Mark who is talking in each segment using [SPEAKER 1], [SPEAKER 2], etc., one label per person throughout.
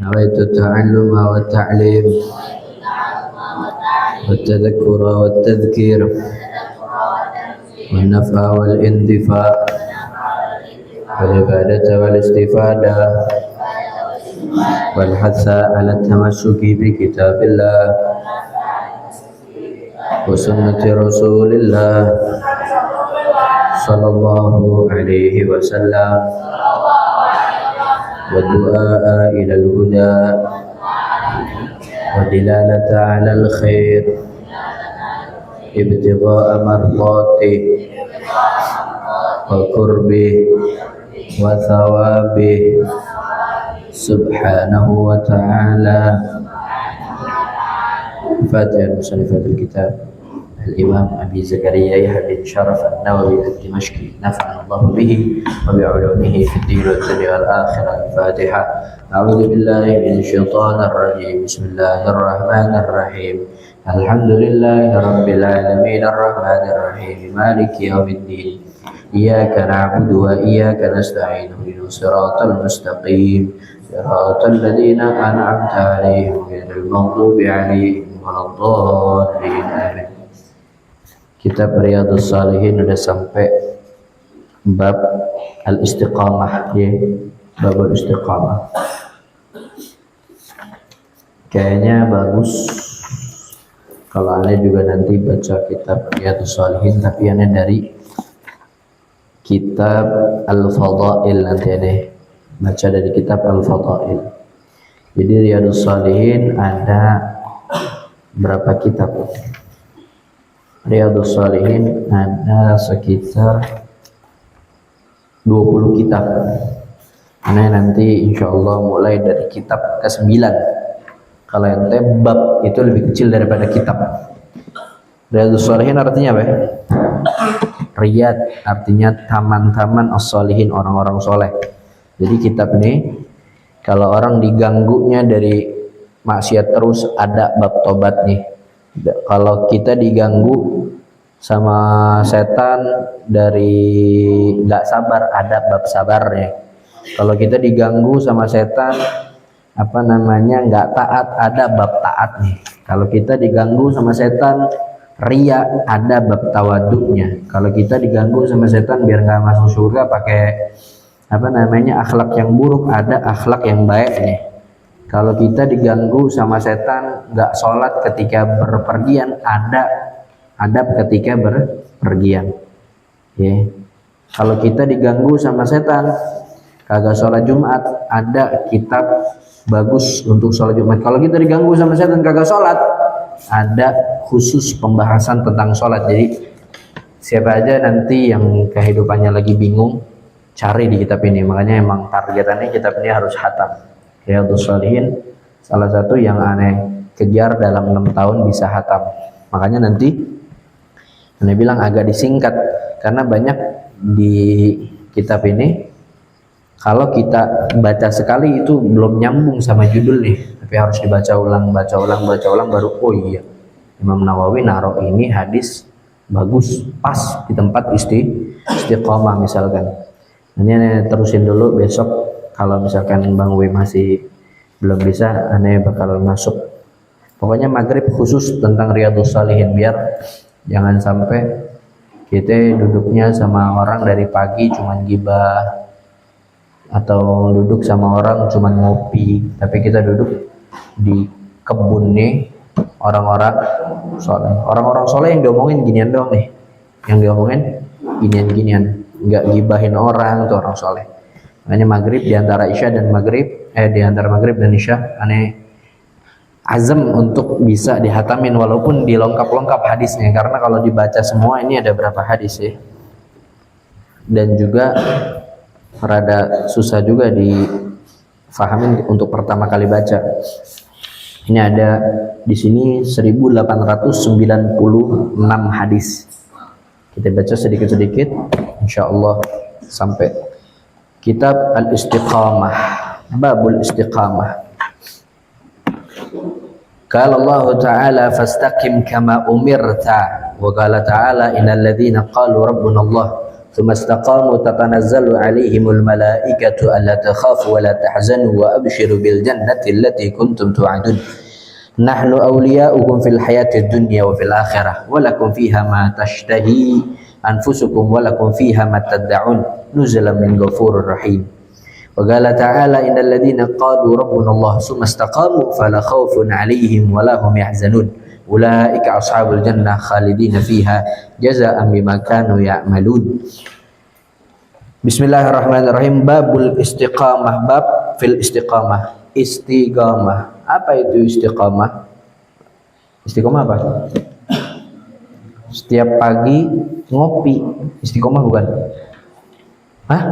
[SPEAKER 1] نويت التعلم والتعليم والتذكر والتذكير والنفع والانتفاع والعبادة والاستفادة والحث على التمسك بكتاب الله وسنة رسول الله صلى الله عليه وسلم والدعاء إلى الهدى والدلالة على الخير ابتغاء مرضاته وقربه وثوابه سبحانه وتعالى. فاتحة مصنفات الكتاب الإمام أبي زكريا يحيى بن شرف النووي الدمشقي نفعنا الله به وبعلومه في الدين والدنيا والآخرة. الفاتحة. أعوذ بالله من الشيطان الرجيم. بسم الله الرحمن الرحيم. الحمد لله رب العالمين الرحمن الرحيم مالك يوم الدين إياك نعبد وإياك نستعين اهدنا الصراط المستقيم صراط الذين أنعمت عليهم غير المغضوب عليهم ولا الضالين آمين. Kitab Riyadhus Shalihin udah sampai bab al-istiqamah ya, bab al-istiqamah. Kayaknya bagus kalau aneh juga nanti baca kitab Riyadhus Shalihin, tapi aneh dari kitab Al-Fadail, nanti aneh baca dari kitab Al-Fadail. Jadi Riyadhus Shalihin ada berapa kitab? Riyadhus Shalihin ada sekitar 20 kitab. Aneh nanti insyaallah mulai dari kitab ke-9. Kalau yang bab itu lebih kecil daripada kitab. Riyadhus Shalihin artinya apa ya? Riyad artinya taman-taman as-shalihin, orang-orang soleh. Jadi kitab ini kalau orang diganggunya dari maksiat terus ada bab tobat nih. Kalau kita diganggu sama setan dari nggak sabar ada bab sabarnya. Kalau kita diganggu sama setan nggak taat ada bab taat nih. Kalau kita diganggu sama setan ria ada bab tawaduknya. Kalau kita diganggu sama setan biar nggak masuk surga pakai akhlak yang buruk ada akhlak yang baik nih. Kalau kita diganggu sama setan nggak sholat ketika berpergian ada adab ketika berpergian ya. Kalau kita diganggu sama setan kagak sholat Jumat ada kitab bagus untuk sholat Jumat. Kalau kita diganggu sama setan kagak sholat ada khusus pembahasan tentang sholat. Jadi siapa aja nanti yang kehidupannya lagi bingung cari di kitab ini. Makanya emang targetannya kitab ini harus khatam. Riyadhus Shalihin salah satu yang aneh kejar dalam 6 tahun bisa khatam. Makanya nanti aneh bilang agak disingkat karena banyak di kitab ini kalau kita baca sekali itu belum nyambung sama judul nih, tapi harus dibaca ulang baru oh iya Imam Nawawi naruh ini hadis bagus pas di tempat istiqomah misalkan. Ini terusin dulu, besok kalau misalkan Bang W masih belum bisa aneh bakal masuk. Pokoknya maghrib khusus tentang Riyadhus Shalihin biar jangan sampai kita duduknya sama orang dari pagi cuman gibah atau duduk sama orang cuman ngopi, tapi kita duduk di kebun nih orang-orang soleh. Orang-orang soleh yang diomongin ginian doang nih, yang diomongin ginian-ginian, nggak gibahin orang tuh orang soleh. Makanya maghrib di antara isya dan maghrib di antara maghrib dan isya aneh azam untuk bisa dihatamin walaupun dilengkap-lengkap hadisnya, karena kalau dibaca semua ini ada berapa hadis ya, dan juga rada susah juga difahamin untuk pertama kali baca. Ini ada di sini 1896 hadis. Kita baca sedikit-sedikit insyaallah sampai kitab Al-Istiqamah, babul Istiqamah. Qala Allah Ta'ala fastaqim kama umirta wa qala ta'ala innal ladzina qalu rabbuna Allah ثم استقاموا تتنزل عليهم الملائكة ألا تخافوا ولا تحزنوا وأبشروا بالجنة التي كنتم توعدون نحن أولياؤكم في الحياة الدنيا وفي الآخرة ولكم فيها ما تشتهي أنفسكم ولكم فيها ما تدعون نزلا من غفور رحيم وقال تعالى إن الذين قالوا ربنا الله ثم استقاموا فلا خوف عليهم ولا هم يحزنون أولئك أصحاب الجنة خالدين فيها جزاء بما كانوا يعملون Bismillahirrahmanirrahim. Babul istiqamah, bab fil istiqamah. Istiqamah. Apa itu istiqamah? Istiqamah apa? Setiap pagi ngopi. Istiqamah bukan? Hah?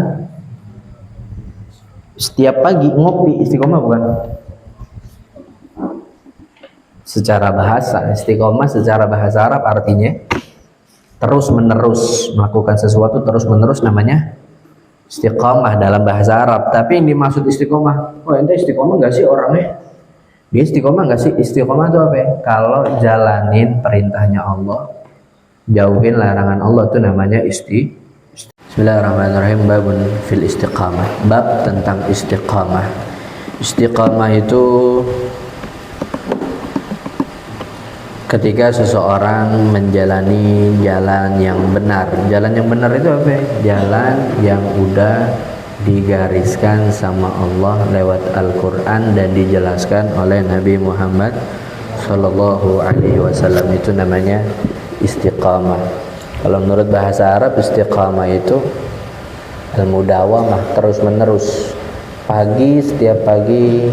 [SPEAKER 1] Setiap pagi ngopi. Istiqamah bukan? Secara bahasa, istiqamah secara bahasa Arab artinya terus menerus melakukan sesuatu terus menerus, namanya istiqamah dalam bahasa Arab. Tapi yang dimaksud istiqomah, oh ente istiqomah nggak sih orangnya? Dia istiqomah nggak sih? Istiqomah itu apa ya? Kalau jalanin perintahnya Allah, jauhin larangan Allah, itu namanya Bismillahirrahmanirrahim. Babun fil istiqamah. Bab tentang istiqamah. Istiqamah itu ketika seseorang menjalani jalan yang benar. Jalan yang benar itu apa? Jalan yang udah digariskan sama Allah lewat Al-Quran dan dijelaskan oleh Nabi Muhammad Sallallahu Alaihi Wasallam. Itu namanya istiqamah. Kalau menurut bahasa Arab, istiqamah itu al-mudawamah, terus menerus. Pagi, setiap pagi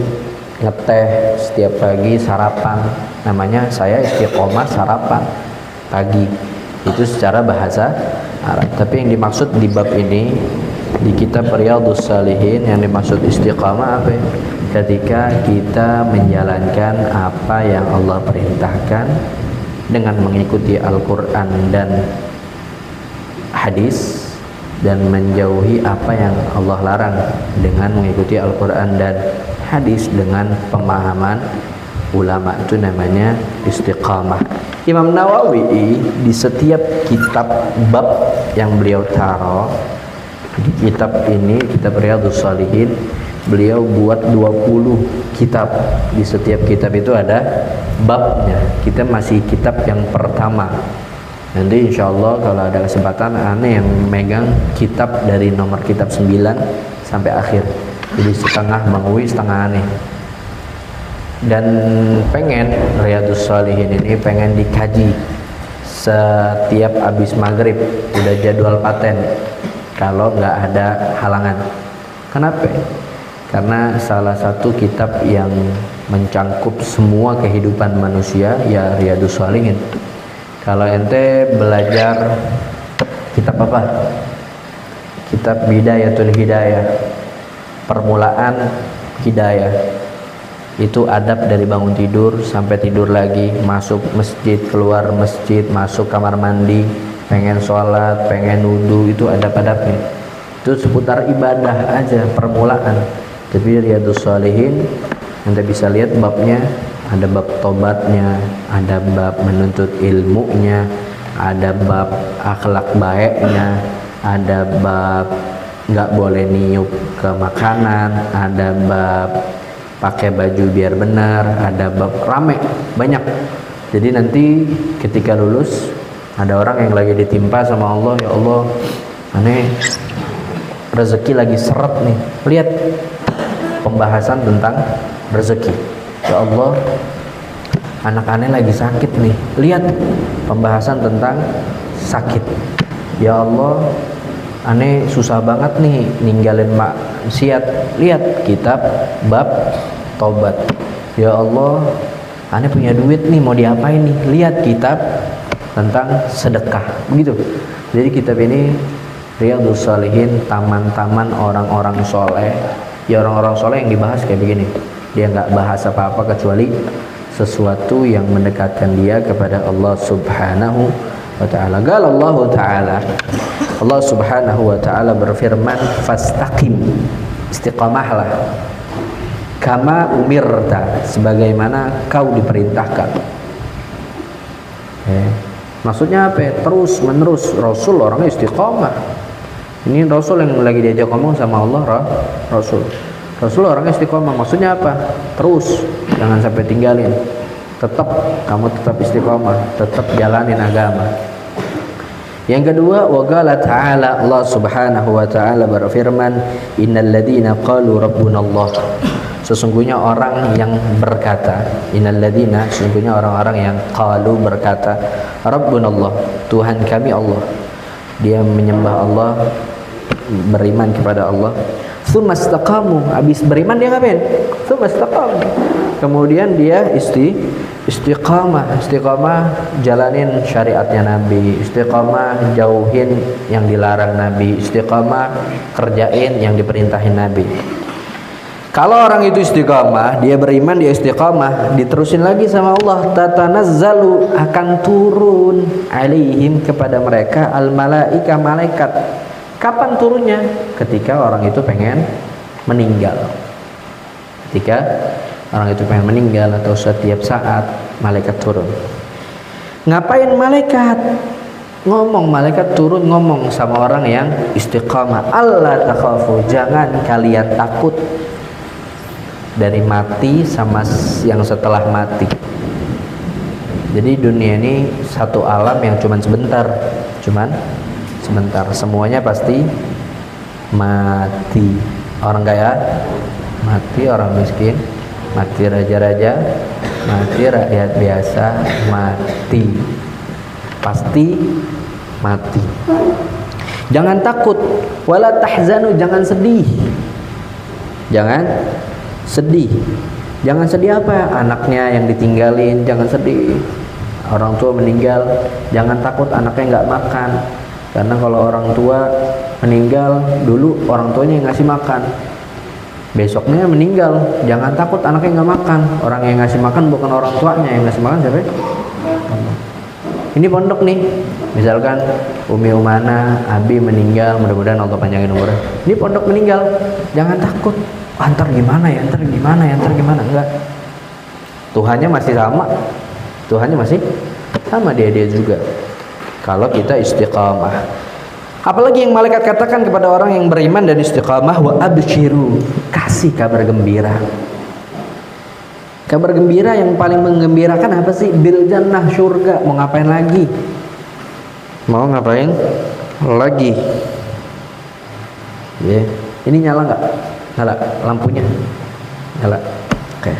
[SPEAKER 1] ngeteh, setiap pagi sarapan, namanya saya istiqomah sarapan pagi. Itu secara bahasa Arab. Tapi yang dimaksud di bab ini, di kitab Riyadhus Shalihin, yang dimaksud istiqamah apa? Ketika kita menjalankan apa yang Allah perintahkan dengan mengikuti Al-Quran dan hadis, dan menjauhi apa yang Allah larang dengan mengikuti Al-Quran dan hadis dengan pemahaman ulama. Itu namanya istiqamah. Imam Nawawi di setiap kitab bab yang beliau taruh di kitab ini, kitab Riyadhus Shalihin, beliau buat 20 kitab. Di setiap kitab itu ada babnya. Kita masih kitab yang pertama. Nanti insya Allah kalau ada kesempatan, aneh yang megang kitab dari nomor kitab 9 sampai akhir. Jadi setengah Bang Uwi, setengah aneh. Dan pengen Riyadhus Shalihin ini pengen dikaji setiap habis maghrib, udah jadwal paten kalau nggak ada halangan. Kenapa? Karena salah satu kitab yang mencangkup semua kehidupan manusia ya Riyadhus Shalihin. Kalau ente belajar kitab apa? Kitab Bidayatul Hidayah, permulaan hidayah, itu adab dari bangun tidur sampai tidur lagi, masuk masjid, keluar masjid, masuk kamar mandi, pengen sholat, pengen wudu, itu adab-adabnya. Itu seputar ibadah aja, permulaan. Tapi Riyadhus Shalihin anda bisa lihat babnya, ada bab tobatnya, ada bab menuntut ilmunya, ada bab akhlak baiknya, ada bab nggak boleh niup ke makanan, ada bab pakai baju biar benar, ada bab rame, banyak. Jadi nanti ketika lulus ada orang yang lagi ditimpa sama Allah, ya Allah, aneh rezeki lagi seret nih, lihat pembahasan tentang rezeki. Ya Allah, anak aneh lagi sakit nih, lihat pembahasan tentang sakit. Ya Allah, aneh susah banget nih ninggalin maksiat, lihat kitab bab tobat. Ya Allah, aneh punya duit nih mau diapain nih, lihat kitab tentang sedekah. Begitu. Jadi kitab ini Riyadhus Shalihin, taman-taman orang-orang soleh. Ya orang-orang soleh yang dibahas kayak begini. Dia nggak bahas apa-apa kecuali sesuatu yang mendekatkan dia kepada Allah Subhanahu wa ta'ala. Qala Allah ta'ala, Allah Subhanahu wa ta'ala berfirman, fastaqim, istiqamahlah, kama umirta, sebagaimana kau diperintahkan. Maksudnya apa? Terus menerus. Rasul orangnya istiqamah, Ini Rasul yang lagi diajak ngomong sama Allah. Rasul orangnya istiqomah. Maksudnya apa? Terus, jangan sampai tinggalin. Kamu tetap istiqomah, tetap jalanin agama. Yang kedua, wa qala ta'ala, Allah Subhanahu wa taala berfirman, innal ladzina qalu rabbunallah. Sesungguhnya orang yang berkata, innal ladzina, sesungguhnya orang-orang yang qalu berkata, rabbunallah, Tuhan kami Allah. Dia menyembah Allah, beriman kepada Allah. Tsumma istaqamu, habis beriman dia ngapain? Tsumma istaqamu. Kemudian dia istiqamah jalanin syariatnya Nabi, istiqamah jauhin yang dilarang Nabi, istiqamah kerjain yang diperintahin Nabi. Kalau orang itu istiqamah, dia beriman, dia istiqamah, diterusin lagi sama Allah, tatanazzalu, akan turun alaihim, kepada mereka, al malaika, malaikat. Kapan turunnya? Ketika orang itu pengen meninggal. Ketika orang itu pengen meninggal atau setiap saat malaikat turun. Ngapain malaikat? Malaikat turun ngomong sama orang yang istiqamah. Allah takhafu, jangan kalian takut dari mati sama yang setelah mati. Jadi dunia ini satu alam yang cuman sebentar. Semuanya pasti mati. Orang kaya mati, orang miskin mati, raja-raja mati, rakyat biasa mati, pasti mati. Jangan takut, wala tahzanu, jangan sedih. Jangan sedih apa? Anaknya yang ditinggalin, jangan sedih. Orang tua meninggal, jangan takut anaknya nggak makan. Karena kalau orang tua meninggal, dulu orang tuanya yang ngasih makan, besoknya meninggal, jangan takut anaknya nggak makan. Orang yang ngasih makan bukan orang tuanya, yang ngasih makan siapa? Ini pondok nih, misalkan Umi Umana, Abi meninggal, mudah-mudahan Allah panjangin umurnya. Ini pondok meninggal, jangan takut. Ntar gimana ya, enggak. Tuhannya masih sama, dia juga. Kalau kita istiqamah. Apalagi yang malaikat katakan kepada orang yang beriman dan istiqamah, wa abshiru, kasih kabar gembira. Kabar gembira yang paling menggembirakan apa sih? Bil jannah, surga. Mau ngapain lagi? Yeah. Ini nyala nggak? Nyala lampunya. Nyala. Oke.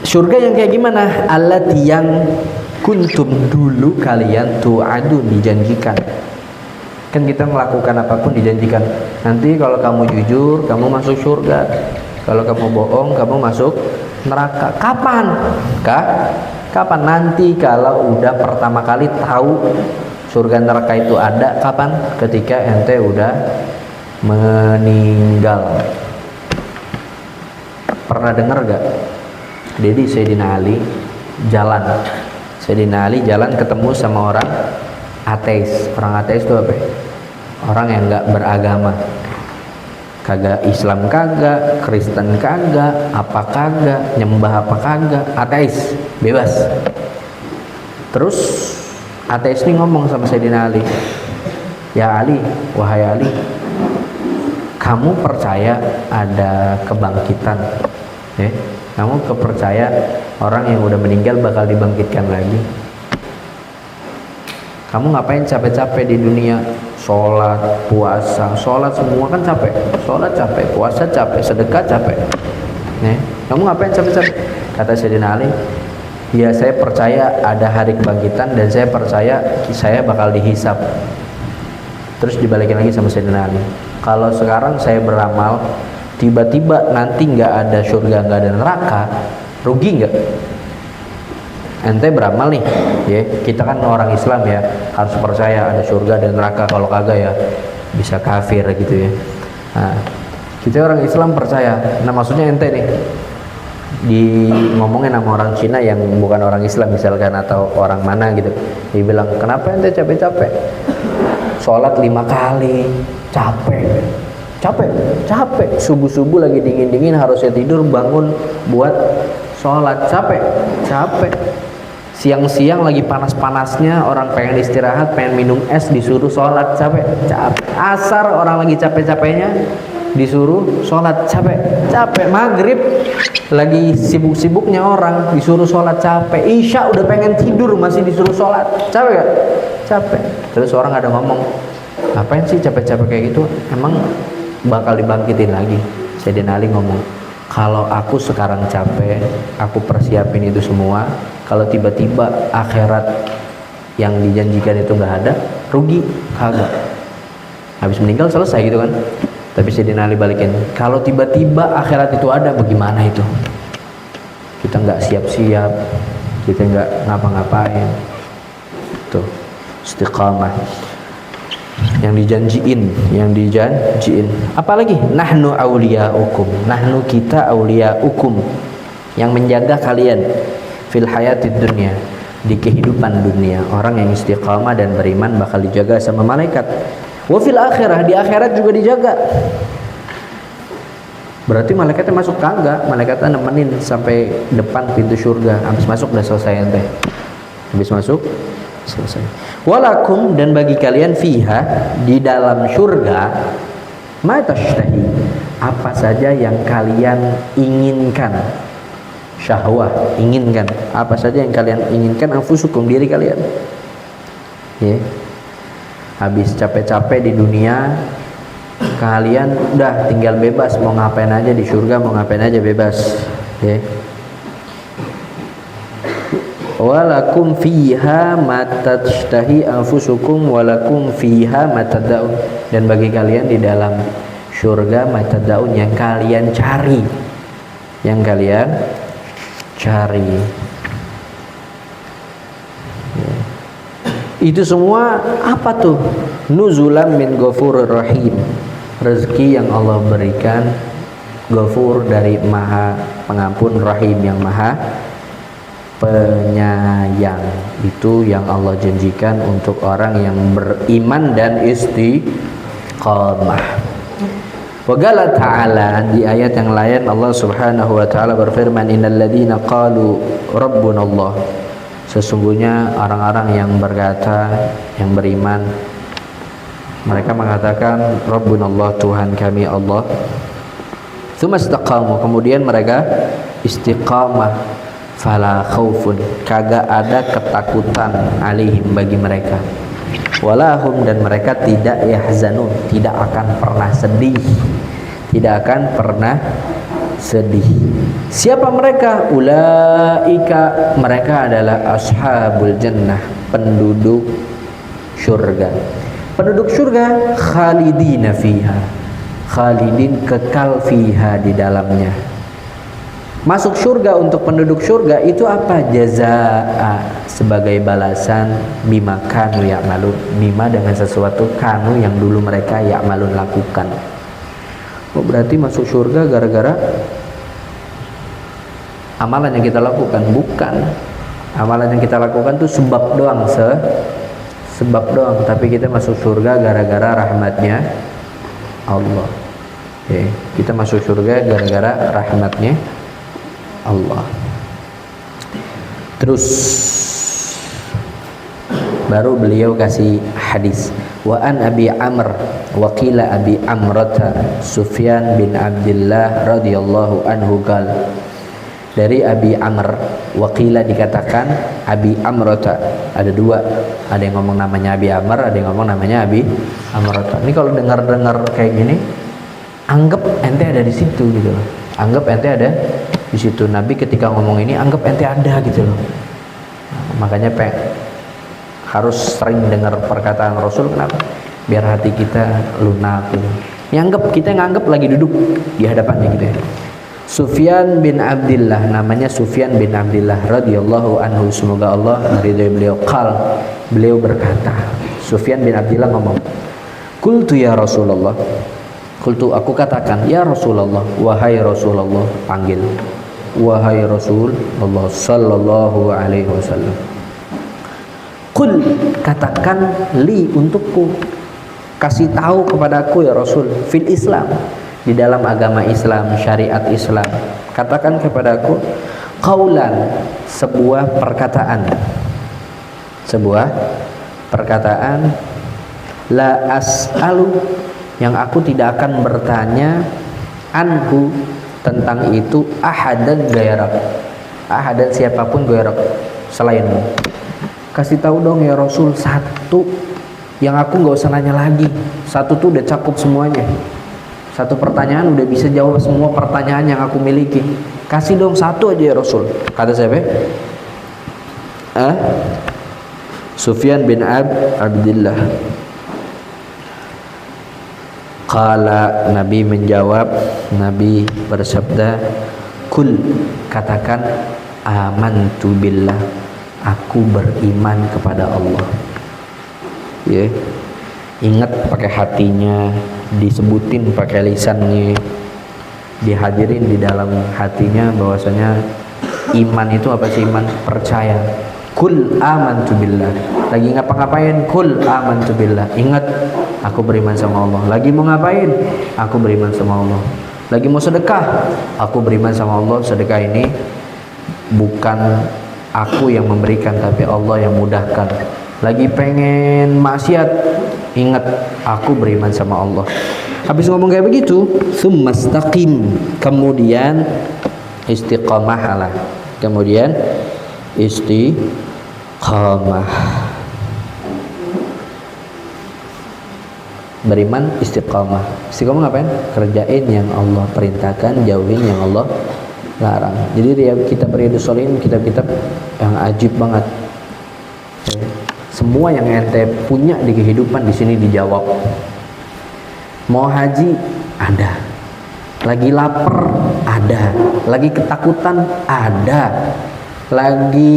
[SPEAKER 1] Surga yang kayak gimana? Allati, yang kuntum, dulu kalian tu'adun, dijanjikan. Kan kita melakukan apapun dijanjikan. Nanti kalau kamu jujur, kamu masuk surga. Kalau kamu bohong, kamu masuk neraka. Kapan? Kapan? Nanti kalau udah pertama kali tahu surga neraka itu ada. Kapan? Ketika ente udah meninggal. Pernah dengar gak? Jadi Sayyidina Ali jalan ketemu sama orang ateis. Orang ateis itu apa? Orang yang nggak beragama, kagak Islam, kagak Kristen, kagak apa, kagak nyembah apa, kagak, ateis, bebas. Terus ateis ini ngomong sama Sayyidina Ali, ya Ali, wahai Ali, kamu percaya ada kebangkitan? Kamu kepercaya orang yang udah meninggal bakal dibangkitkan lagi? Kamu ngapain capek-capek di dunia? Sholat, puasa, sholat semua kan capek. Sholat capek, puasa capek, sedekah capek. Kamu ngapain capek-capek? Kata Sayyidina Ali, ya saya percaya ada hari kebangkitan dan saya percaya saya bakal dihisap. Terus dibalikin lagi sama Sayyidina Ali, kalau sekarang saya beramal, tiba-tiba nanti nggak ada surga, nggak ada neraka, rugi nggak? Ente beramal nih, ya kita kan orang Islam ya, harus percaya ada surga dan neraka. Kalau kagak ya bisa kafir gitu ya. Nah, kita orang Islam percaya. Nah maksudnya ente nih ngomongin sama orang Cina yang bukan orang Islam misalkan, atau orang mana gitu, dia bilang, kenapa ente capek-capek sholat 5 kali, capek, subuh-subuh lagi dingin-dingin harusnya tidur, bangun buat sholat, capek. Siang-siang lagi panas-panasnya, orang pengen istirahat, pengen minum es, disuruh sholat, capek. Asar orang lagi capek-capeknya, disuruh sholat, capek. Maghrib lagi sibuk-sibuknya orang, disuruh sholat, capek. Isya udah pengen tidur, masih disuruh sholat, capek gak? Capek. Terus orang ada ngomong, ngapain sih capek-capek kayak gitu? Emang bakal dibangkitin lagi? Sayyidina Ali ngomong, kalau aku sekarang capek, aku persiapin itu semua, kalau tiba-tiba akhirat yang dijanjikan itu nggak ada, rugi kagak. Habis meninggal selesai gitu kan. Tapi Sayyidina Ali balikin, kalau tiba-tiba akhirat itu ada, bagaimana itu? Kita nggak siap-siap, kita nggak ngapa-ngapain. Tuh, istiqamah. Yang dijanjiin. Apalagi nahnu auliyaukum, nahnu kita auliyaukum, yang menjaga kalian fil hayatid dunya, di kehidupan dunia. Orang yang istiqamah dan beriman bakal dijaga sama malaikat. Wa fil akhirah, di akhirat juga dijaga. Berarti malaikatnya masuk kagak? Malaikatnya nemenin sampai depan pintu surga. Habis masuk udah selesai ente. Habis masuk selesai. Walakum, dan bagi kalian fiha, di dalam surga, ma tashtahi, apa saja yang kalian inginkan. Syahwah, inginkan apa saja yang kalian inginkan, anfusukum, diri kalian. Habis capek-capek di dunia, kalian udah tinggal bebas, mau ngapain aja di surga, mau ngapain aja bebas. Walakum fiha ma tashtahi anfusukum walakum fiha ma tad'un, dan bagi kalian di dalam surga ma tad'un, yang kalian cari, itu semua apa tuh? Nuzulam min ghafurur rahim, rezeki yang Allah berikan, Ghafur dari maha pengampun, Rahim yang maha penyayang. Itu yang Allah janjikan untuk orang yang beriman dan istiqamah. Waqala ta'ala, di ayat yang lain Allah Subhanahu wa taala berfirman, innal ladzina qalu rabbunallah, sesungguhnya orang-orang yang berkata, yang beriman, mereka mengatakan rabbunallah, Tuhan kami Allah. Tsumma istaqamu, kemudian mereka istiqamah, fala khaufun, kagak ada ketakutan, alaihim, bagi mereka, walahum, dan mereka tidak yahzanun, tidak akan pernah sedih, Siapa mereka? Ulaika, mereka adalah ashabul jannah, penduduk surga. Penduduk surga, khalidina fiha, khalidin, kekal, fiha, di dalamnya. Masuk surga untuk penduduk surga itu apa? Jazaa, sebagai balasan, bima kanu ya'malun, bima dengan sesuatu kanu yang dulu mereka ya'malun lakukan. Oh, berarti masuk surga gara-gara amalan yang kita lakukan? Bukan. Amalan yang kita lakukan itu sebab doang, sebab doang, tapi kita masuk surga gara-gara rahmatnya Allah. Kita masuk surga gara-gara rahmatnya Allah. Terus baru beliau kasih hadis, wa an Abi Amr wa qila Abi Amrata Sufyan bin Abdullah radhiyallahu anhu qal, dari Abi Amr, wa qila dikatakan Abi Amrata, ada dua, ada yang ngomong namanya Abi Amr, ada yang ngomong namanya Abi Amrata. Ini kalau dengar-dengar kayak gini, anggap ente ada di situ gitu loh. Anggap ente ada di situ. Nabi ketika ngomong ini anggap ente ada gitu loh. Makanya harus sering dengar perkataan Rasul. Kenapa? Biar hati kita lunak gitu. Kita nganggap lagi duduk di hadapannya gitu ya. Sufyan bin Abdullah, namanya Sufyan bin Abdullah radhiyallahu anhu, semoga Allah meridhai beliau. Beliau berkata, Sufyan bin Abdullah ngomong, qultu ya Rasulullah, qultu, aku katakan, ya Rasulullah, wahai Rasulullah, panggil, wahai Rasulullah sallallahu alaihi wasallam. Qul, katakan, li, untukku, kasih tahu kepadaku ya Rasul, fil Islam, di dalam agama Islam, syariat Islam, katakan kepadaku, Qaulan, sebuah perkataan. Sebuah perkataan. La as'alu, yang aku tidak akan bertanya, anhu, tentang itu, ahadan gairak, ahadan siapapun gairak, selainmu. Kasih tahu dong ya Rasul, satu yang aku nggak usah nanya lagi. Satu tuh udah cakup semuanya. Satu pertanyaan udah bisa jawab semua pertanyaan yang aku miliki. Kasih dong satu aja ya Rasul. Kata siapa? Sufyan bin Abdillah. Qala, Nabi menjawab, Nabi bersabda, kul, katakan, amantu billah, aku beriman kepada Allah. Ya, ingat pakai hatinya, disebutin pakai lisannya, dihadirin di dalam hatinya bahwasanya iman itu apa sih? Iman, percaya. Kul amantu billah, lagi ngapa-ngapain, kul amantu billah, ingat aku beriman sama Allah. Lagi mau ngapain, aku beriman sama Allah. Lagi mau sedekah, aku beriman sama Allah. Sedekah ini bukan aku yang memberikan, tapi Allah yang mudahkan. Lagi pengen maksiat, ingat aku beriman sama Allah. Habis ngomong kayak begitu, tsumastaqim, kemudian istiqomahlah, kemudian istiqomah. Beriman, istiqomah. Istiqomah ngapain? Kerjain yang Allah perintahkan, jauhin yang Allah larang. Jadi kitab Riyadhus Shalihin kitab-kitab yang ajib banget. Semua yang ente punya di kehidupan di sini dijawab. Mau haji ada, lagi lapar ada, lagi ketakutan ada, lagi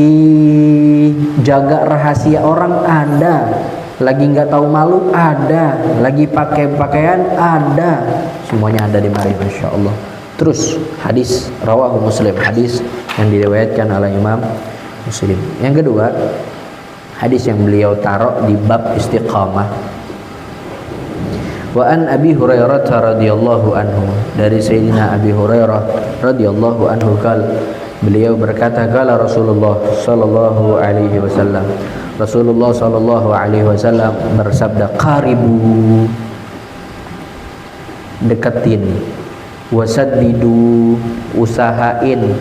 [SPEAKER 1] jaga rahasia orang ada, lagi nggak tahu malu ada, lagi pakai pakaian ada, semuanya ada di mari, masya Allah. Terus hadis rawahu Muslim, hadis yang diriwayatkan oleh Imam Muslim. Yang kedua, hadis yang beliau taruh di bab istiqamah. Wa an Abi Hurairah radhiyallahu anhu, dari Sayyidina Abi Hurairah radhiyallahu anhu beliau berkata, kala Rasulullah sallallahu alaihi wasallam, Rasulullah sallallahu alaihi wasallam bersabda, qaribu, deketin, wasaddidu, usahain,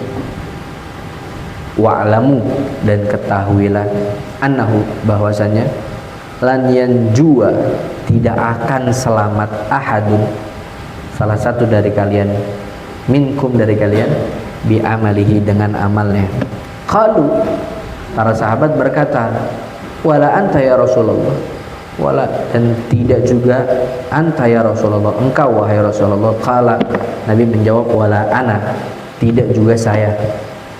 [SPEAKER 1] wa'lamu, dan ketahuilah, annahu, bahwasanya, lan yanjua, tidak akan selamat, ahadun, salah satu dari kalian, minkum, dari kalian, bi amalihi, dengan amalnya. Qalu, para sahabat berkata, wala anta ya Rasulullah, wala, dan tidak juga anta ya Rasulullah, engkau wahai Rasulullah. Qala, Nabi menjawab, wala ana, tidak juga saya,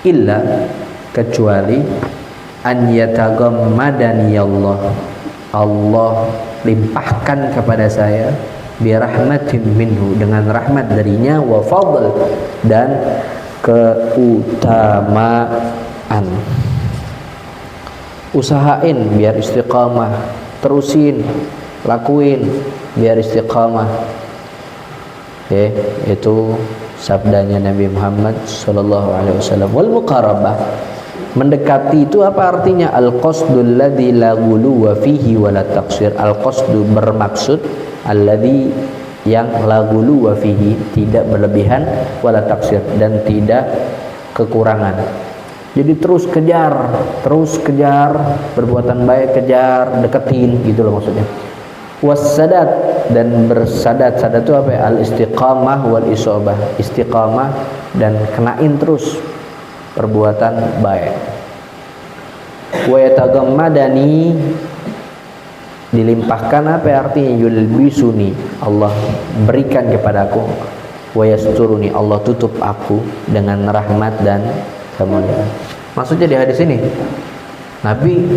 [SPEAKER 1] illa, kecuali, an yatagammadani Allah, Allah limpahkan kepada saya, bi rahmatin minhu, dengan rahmat darinya, wa fadl, dan keutamaan. Usahain biar istiqamah, terusin, lakuin biar istiqamah. Oke, itu sabdanya Nabi Muhammad sallallahu alaihi wasallam. Wal muqarabah, mendekati itu apa artinya? Al-qasdul ladzi la ghuluwa fihi wa la taqsir. Al-qasdu, bermaksud, alladzi, yang la ghuluwa fihi, tidak berlebihan, wa la taqsir, dan tidak kekurangan. Jadi terus kejar perbuatan baik, kejar, deketin, gitu loh maksudnya. Wassadat, dan bersadat. Sadat itu apa ya? Al-istiqamah wal isobah, istiqamah dan kenain terus perbuatan baik. Wa yatagammadani, dilimpahkan, apa artinya? Yulbisuni, Allah berikan kepadaku. Wa yasturuni, Allah tutup aku dengan rahmat dan kemuliaan. Maksudnya di hadis ini, Nabi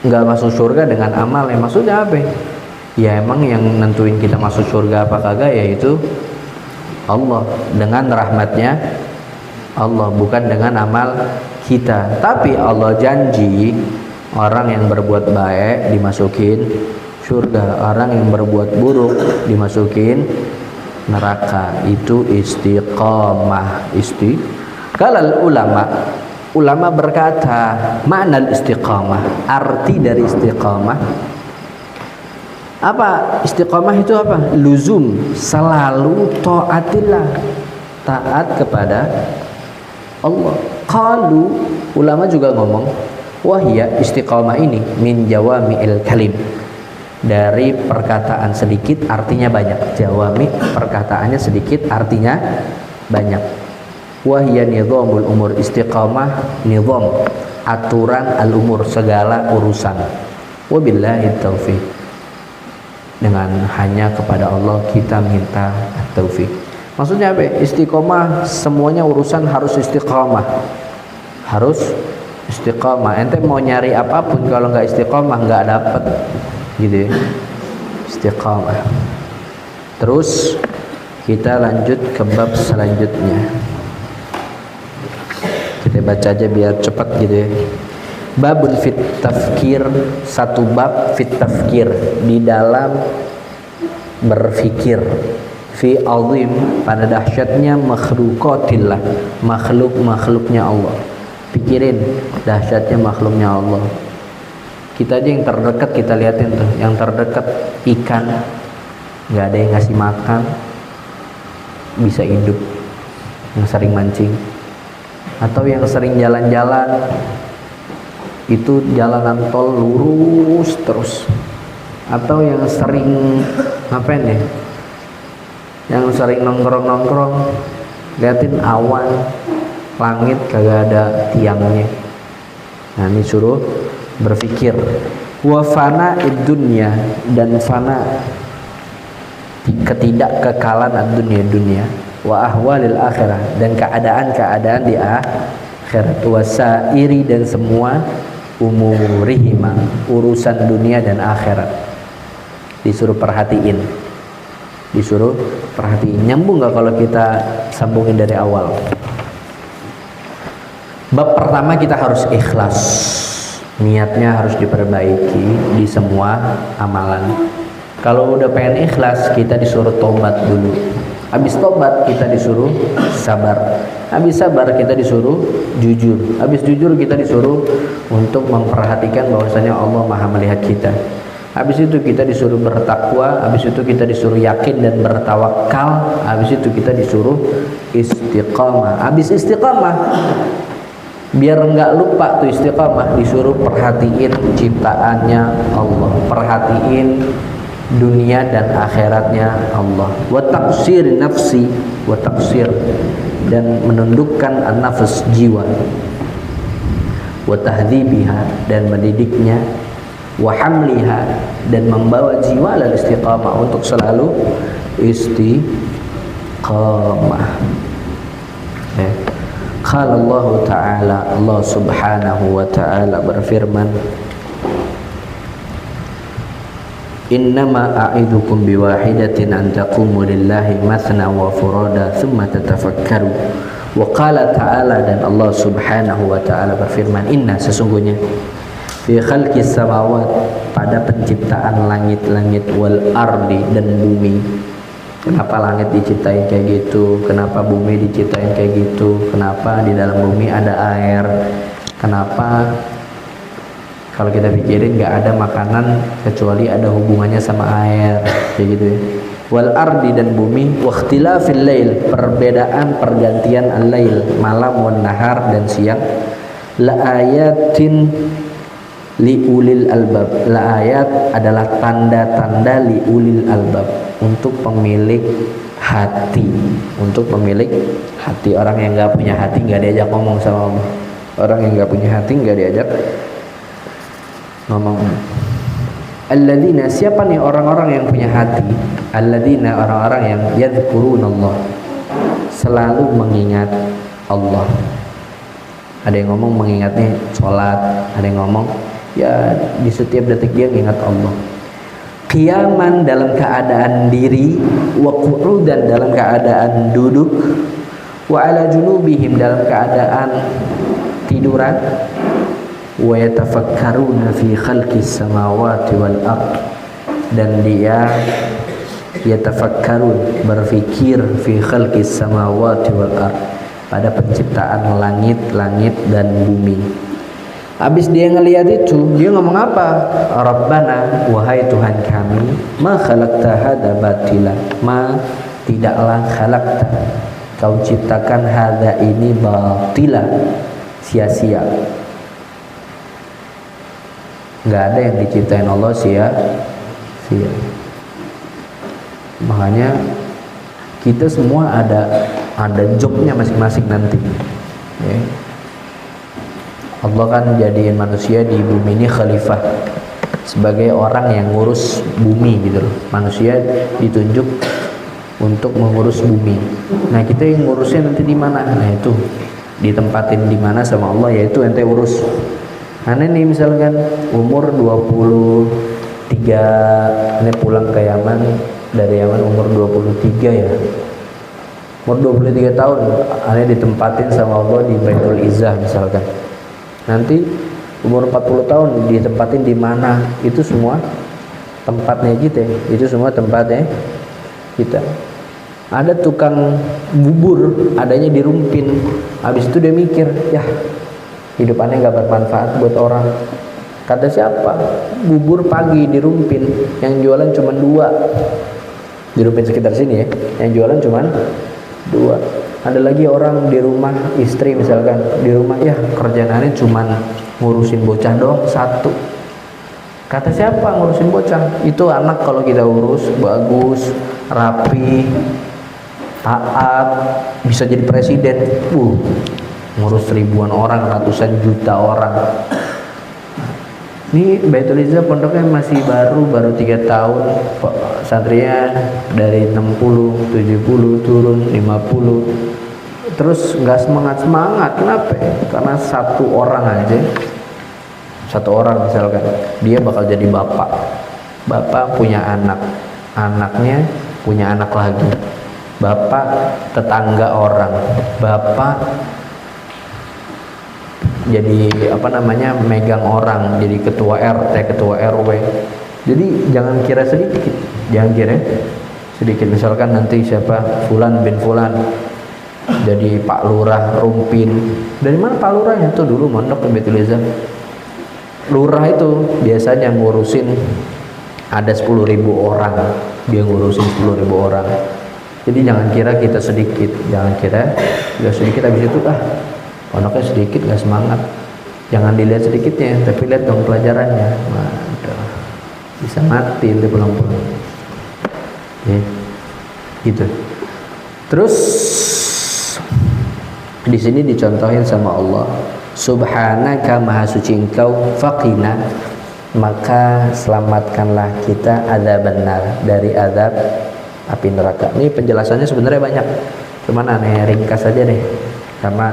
[SPEAKER 1] nggak masuk surga dengan amal. Maksudnya apa? Ya emang yang nentuin kita masuk surga apa kagak yaitu Allah, dengan rahmatnya Allah, bukan dengan amal kita. Tapi Allah janji orang yang berbuat baik dimasukin surga, orang yang berbuat buruk dimasukin neraka. Itu istiqamah, Kalau ulama berkata, makna istiqamah, arti dari istiqamah apa? Istiqamah itu apa? Luzum, selalu taatillah, taat kepada Allah. Qalu, ulama juga ngomong, wahya istiqamah ini min jawami'il kalim, dari perkataan sedikit artinya banyak. Jawami, perkataannya sedikit artinya banyak. Wahya nizamul umur, istiqamah nizam, aturan al-umur, segala urusan. Wabillahi taufiq, dengan hanya kepada Allah kita minta taufik. Maksudnya apa? Istiqomah, semuanya urusan harus istiqomah, harus istiqomah. Ente mau nyari apapun kalau nggak istiqomah nggak dapet, gitu ya. Istiqomah. Terus kita lanjut ke bab selanjutnya. Kita baca aja biar cepat gitu ya. Babun fit tafkir, satu bab fit tafkir, di dalam berfikir, fi azim, pada dahsyatnya makhluqatillah, makhluknya Allah. Pikirin dahsyatnya makhluknya Allah. Kita aja yang terdekat kita liatin tuh, yang terdekat ikan, nggak ada yang ngasih makan bisa hidup, yang sering mancing, atau yang sering jalan-jalan itu jalanan tol lurus terus, atau yang sering ngapain ya, yang sering nongkrong liatin awan, langit kagak ada tiangnya. Nah ini suruh berpikir. Wa fana dunya, dan fana ketidakkekalan dunia, wa ahwalil akhirah, dan keadaan di akhirat, wasairi, dan semua umurihima, urusan dunia dan akhirat. Disuruh perhatiin, nyambung nggak kalau kita sambungin dari awal? Bab pertama kita harus ikhlas, niatnya harus diperbaiki di semua amalan. Kalau udah pengen ikhlas, kita disuruh tobat dulu. Habis tobat kita disuruh sabar. Habis sabar kita disuruh jujur. Habis jujur kita disuruh untuk memperhatikan bahwasanya Allah Maha melihat kita. Habis itu kita disuruh bertakwa. Habis itu kita disuruh yakin dan bertawakal. Habis itu kita disuruh istiqamah. Habis istiqamah, biar enggak lupa tuh istiqamah, disuruh perhatiin ciptaannya Allah, perhatiin dunia dan akhiratnya Allah. Wa taqsir nafsi, wa taqsir, dan menundukkan an-nafs, jiwa. Wa tahdhibiha, dan mendidiknya. Wa hamliha, dan membawa jiwa lal istiqamah, untuk selalu istiqamah. Qala Allah Ta'ala, Allah Subhanahu wa Ta'ala berfirman, innama a'idukum biwahidatin an taqumu lillahi mathna wa furada thumma tatafakkaru. Wa qala ta'ala, dan Allah Subhanahu wa Ta'ala berfirman, inna, sesungguhnya, fi khalqis samawat, pada penciptaan langit-langit, wal ardi, dan bumi. Kenapa langit diciptain kayak gitu? Kenapa bumi diciptain kayak gitu? Kenapa di dalam bumi ada air? Kenapa kalau kita pikirin nggak ada makanan kecuali ada hubungannya sama air, kayak gitu ya. Wal ardi, dan bumi, wa ikhtilafil lail, perbedaan pergantian al-lail, malam, wan nahar, dan siang. La ayatin li ulil albab, la ayat adalah tanda-tanda li ulil albab, untuk pemilik hati, untuk pemilik hati. Orang yang nggak punya hati nggak diajak ngomong sama Allah. Orang yang nggak punya hati nggak diajak ngomong. Alladzina, siapa nih orang-orang yang punya hati? Alladzina, orang-orang yang yadhkurunallah, selalu mengingat Allah. Ada yang ngomong mengingatnya sholat, ada yang ngomong ya di setiap detik dia mengingat Allah. Qiyaman, dalam keadaan diri, wa qu'udan, dalam keadaan duduk, wa ala junubihim, dalam keadaan tiduran, wa yatafakkaruna fi khalqis samawati wal ard, dan dia yatafakkarun, berfikir, fi khalqis samawati wal ard, pada penciptaan langit-langit dan bumi. Habis dia ngelihat itu, dia ngomong apa? Rabbana, wahai Tuhan kami, ma khalaqta hadza batila, ma tidaklah khalaqta, kau ciptakan hadza ini batila, sia-sia. Nggak ada yang diciptain Allah sia-sia. Makanya kita semua ada jobnya masing-masing nanti. Ya. Allah kan jadiin manusia di bumi ini khalifah, sebagai orang yang ngurus bumi gitu loh. Manusia ditunjuk untuk mengurus bumi. Nah, kita yang ngurusnya nanti di mana? Nah, itu ditempatin di mana sama Allah, yaitu ente urus. Aneh nih misalkan umur 23, ini pulang ke Yaman, dari Yaman umur 23 ya. Umur 23 tahun aneh ditempatin sama Allah di Baitul Izzah misalkan. Nanti umur 40 tahun ditempatin di mana? Itu semua tempatnya kita. Itu semua tempatnya kita. Ada tukang bubur, adanya di Rumpin. Habis itu dia mikir, ya hidupannya nggak bermanfaat buat orang. Kata siapa? Bubur pagi di Rumpin, yang jualan cuma 2. Di Rumpin sekitar sini ya, yang jualan cuma 2. Ada lagi orang di rumah, istri misalkan di rumah, ya kerjaannya cuma ngurusin bocah doang 1. Kata siapa ngurusin bocah? Itu anak kalau kita urus bagus, rapi, taat, bisa jadi presiden. Ngurus ribuan orang, ratusan juta orang. Ini Baitul Izzah pondoknya masih baru 3 tahun. Santrinya dari 60, 70 turun 50. Terus nggak semangat. Kenapa? Karena 1 orang aja. 1 orang misalkan, dia bakal jadi bapak. Bapak punya anak, anaknya punya anak lagi. Bapak tetangga orang, bapak jadi megang orang, jadi ketua RT, ketua RW. Jadi jangan kira sedikit, misalkan nanti siapa Fulan bin Fulan jadi Pak Lurah Rumpin. Dari mana Pak Lurahnya? Tuh dulu mondok ke Baitul Izzah. Lurah itu biasanya ngurusin ada 10.000 orang, dia ngurusin 10.000 orang. Jadi jangan kira kita sedikit, habis itu pondoknya sedikit nggak semangat. Jangan dilihat sedikitnya, tapi lihat dong pelajarannya. Waduh, bisa mati nanti pulang-pulang. Gitu. Terus di sini dicontohin sama Allah, Subhanaka maha suci engkau, faqina, maka selamatkanlah kita adzabannar, dari azab api neraka. Ini penjelasannya sebenarnya banyak, cuman aneh ringkas aja deh, karena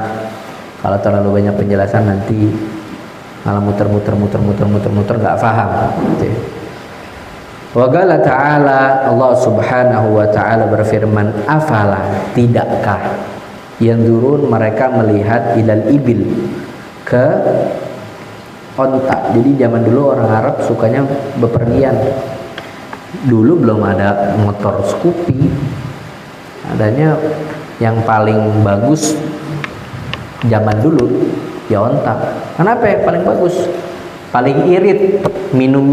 [SPEAKER 1] kalau terlalu banyak penjelasan nanti malah muter-muter nggak paham. Wa qala ta'ala, Allah Subhanahu wa ta'ala berfirman, afala, tidakkah, yang turun mereka melihat ilal ibil, ke onta. Jadi zaman dulu orang Arab sukanya bepergian. Dulu belum ada motor Scoopy, adanya yang paling bagus zaman dulu ya onta. Kenapa ya paling bagus? Paling irit, minum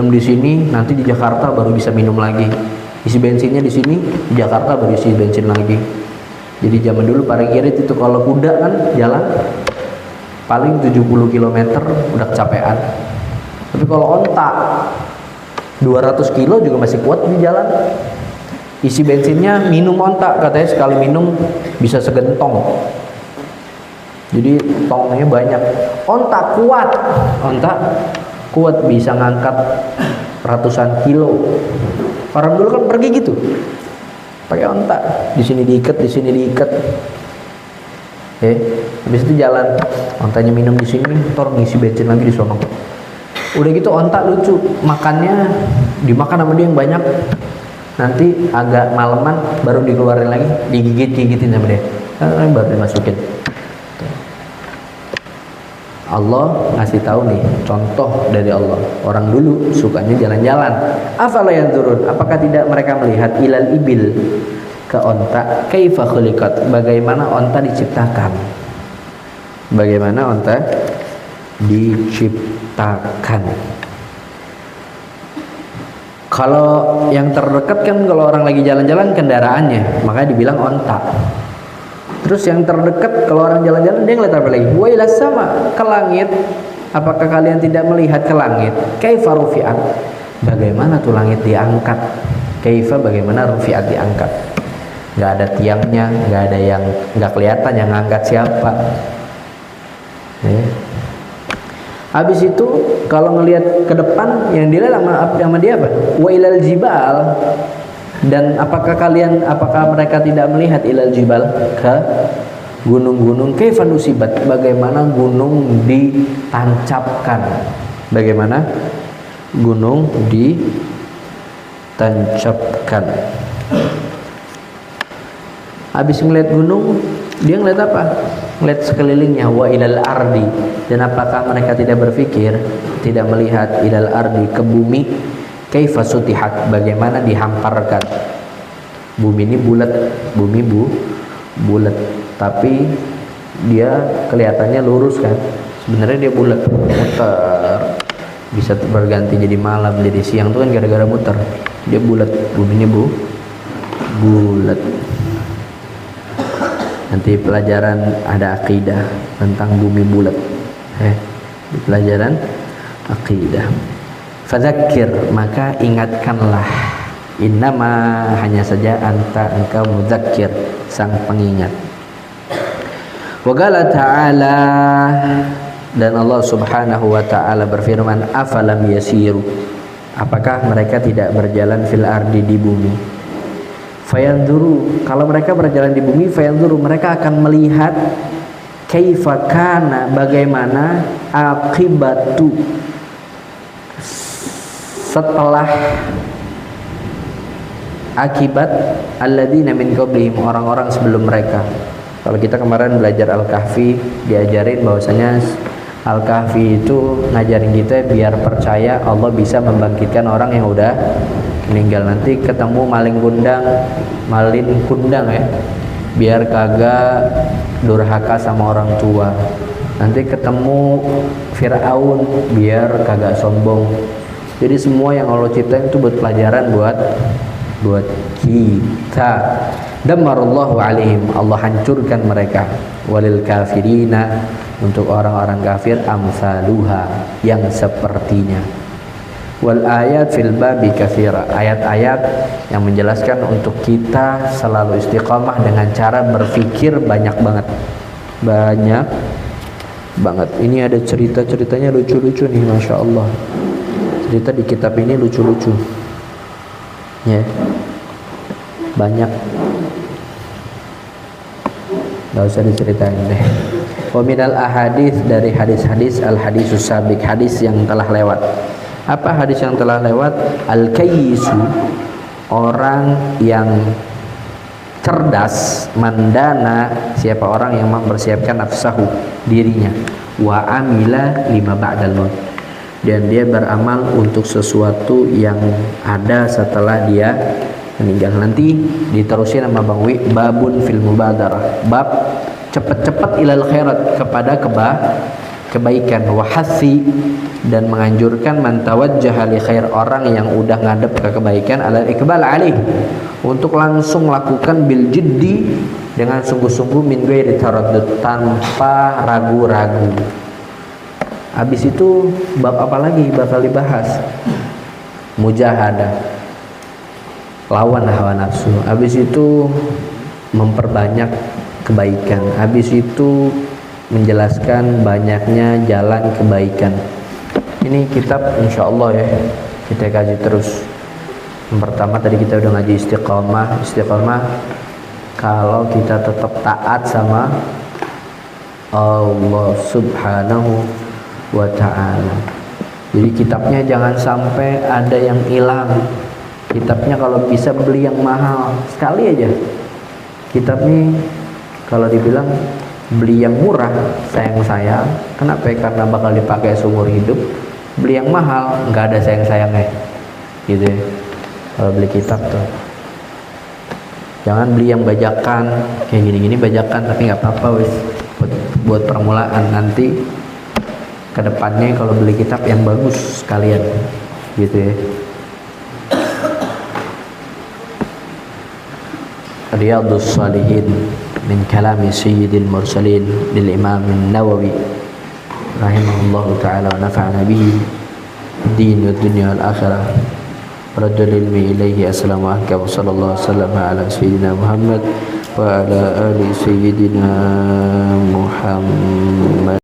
[SPEAKER 1] di sini, nanti di Jakarta baru bisa minum lagi. Isi bensinnya di sini, di Jakarta baru isi bensin lagi. Jadi zaman dulu paling irit itu. Kalau kuda kan jalan paling 70 km udah kecapean. Tapi kalau onta 200 kilo juga masih kuat di jalan. Isi bensinnya minum onta, katanya sekali minum bisa segentong. Jadi tongnya banyak. Onta kuat bisa ngangkat ratusan kilo. Orang dulu kan pergi gitu, pakai onta, di sini diikat. Habis itu jalan, ontanya minum di sini, ngisi bensin lagi di sono. Udah gitu onta lucu, makannya dimakan sama dia yang banyak. Nanti agak maleman baru dikeluarin lagi, digigitin sama dia, baru dimasukin. Allah ngasih tahu nih contoh dari Allah. Orang dulu sukanya jalan-jalan. Afala yang turun, apakah tidak mereka melihat ilal ibil, ke onta, kaifa khuliqat, bagaimana onta diciptakan. Bagaimana onta diciptakan. Kalau yang terdekat kan kalau orang lagi jalan-jalan kendaraannya, makanya dibilang onta. Terus yang terdekat kalau orang jalan-jalan dia ngeliat apa lagi? Wa ilas sama, ke langit. Apakah kalian tidak melihat ke langit? Kaifa rufi'at, bagaimana tuh langit diangkat? Kaifa, bagaimana rufi'at diangkat? Nggak ada tiangnya, nggak ada yang, nggak kelihatan yang ngangkat siapa. Habis itu kalau ngelihat ke depan yang dilihat sama dia apa? Wa ilal jibal, dan apakah mereka tidak melihat ilal jibal, ke gunung-gunung, kaifa nusibat, bagaimana gunung ditancapkan, bagaimana gunung ditancapkan. Habis ngelihat gunung, dia ngelihat apa? Ngelihat sekelilingnya. Wa ilal ardi, dan apakah mereka tidak berpikir, tidak melihat ilal ardi, ke bumi, kaifa sutihat, bagaimana dihamparkan. Bumi ini bulat, bumi bulat, tapi dia kelihatannya lurus kan, sebenarnya dia bulat, muter, bisa berganti jadi malam, jadi siang tuh kan gara-gara muter. Dia bulat, bumi ini bulat. Nanti pelajaran ada akidah tentang bumi bulat. Di pelajaran akidah. Fadzakir, maka ingatkanlah. Innama, hanya saja anta, engkau mudzakir, sang pengingat. Wa qala ta'ala, dan Allah Subhanahu wa taala berfirman, afalam yasiru, apakah mereka tidak berjalan fil ardi, di bumi. Fayanzuru, kalau mereka berjalan di bumi, fayanzuru, mereka akan melihat kaifa kana, bagaimana akibatu, setelah akibat alladzina min qablihim, orang-orang sebelum mereka. Kalau kita kemarin belajar Al-Kahfi, diajarin bahwasanya Al-Kahfi itu ngajarin kita biar percaya Allah bisa membangkitkan orang yang udah meninggal. Nanti ketemu malin kundang ya, biar kagak durhaka sama orang tua. Nanti ketemu Fir'aun, biar kagak sombong. Jadi semua yang Allah ciptain itu buat pelajaran buat kita. Damarallahu alaihim, Allah hancurkan mereka. Walil kafirina, untuk orang-orang kafir, amsaluha, yang sepertinya. Wal ayat fil babi katsira, ayat-ayat yang menjelaskan untuk kita selalu istiqamah dengan cara berpikir banyak banget. Ini ada ceritanya lucu-lucu nih, Masya Allah. Cerita di kitab ini lucu-lucu ya, banyak, gak usah diceritain deh. Wa minal ahadits, dari hadis-hadis, al hadisus sabiq, hadis yang telah lewat. Apa hadis yang telah lewat? Al-kayyisu, orang yang cerdas, mandana, siapa orang yang mempersiapkan nafsahu, dirinya, wa amila lima ba'dal maut, dan dia beramal untuk sesuatu yang ada setelah dia meninggal. Nanti diterusin sama Bang Wi, babun fil mubadarah, bab cepat-cepat ilal khairat, kepada kebaikan, wahasi, dan menganjurkan man tawajjaha li khair, orang yang udah ngadep ke kebaikan, alal iqbal alaih, untuk langsung lakukan bil jiddi, dengan sungguh-sungguh, min ghairi taraddud, tanpa ragu-ragu. Habis itu bab apa lagi bakal dibahas? Mujahadah, lawan hawa nafsu. Habis itu memperbanyak kebaikan. Habis itu menjelaskan banyaknya jalan kebaikan. Ini kitab insyaallah ya, kita kaji terus. Yang pertama tadi kita udah ngaji istiqamah kalau kita tetap taat sama Allah Subhanahu wa ta'ala. Jadi kitabnya jangan sampai ada yang hilang. Kitabnya kalau bisa beli yang mahal sekali aja. Kitab nih kalau dibilang beli yang murah, sayang-sayang. Kenapa? Karena bakal dipakai seumur hidup. Beli yang mahal, nggak ada sayang-sayangnya, gitu ya. Kalau beli kitab tuh. Jangan beli yang bajakan kayak gini-gini, bajakan tapi nggak apa-apa wes, buat permulaan. Nanti kedepannya kalau beli kitab yang bagus sekalian gitu ya. Riyadhus Shalihin min kalami Sayyidil Mursalin lil Imam An-Nawawi rahimahullahu taala wa nafa'ana bihi din wa dunya wal akhirah. Radul ilmi ilaihi. Assalamualaikum warahmatullahi wabarakatuh. Ala sayyidina Muhammad wa ala ali sayyidina Muhammad.